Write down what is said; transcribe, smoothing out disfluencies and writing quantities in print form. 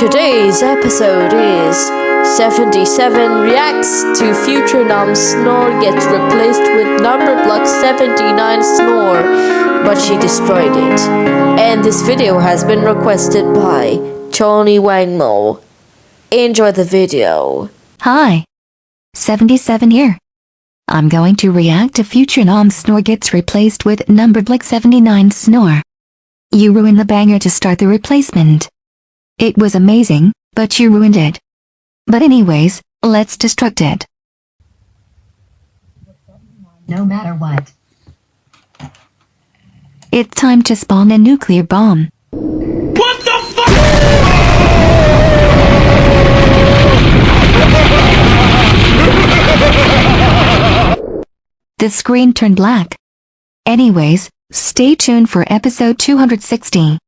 Today's episode is 77 reacts to Future Nom snore gets replaced with number block 79 snore, but she destroyed it. And this video has been requested by Tony Wangmo. Enjoy the video. Hi, 77 here. I'm going to react to Future Nom snore gets replaced with number block 79 snore. You ruined the banger to start the replacement. It was amazing, but you ruined it. But anyways, let's destruct it. No matter what. It's time to spawn a nuclear bomb. What the fuck? The screen turned black. Anyways, stay tuned for episode 260.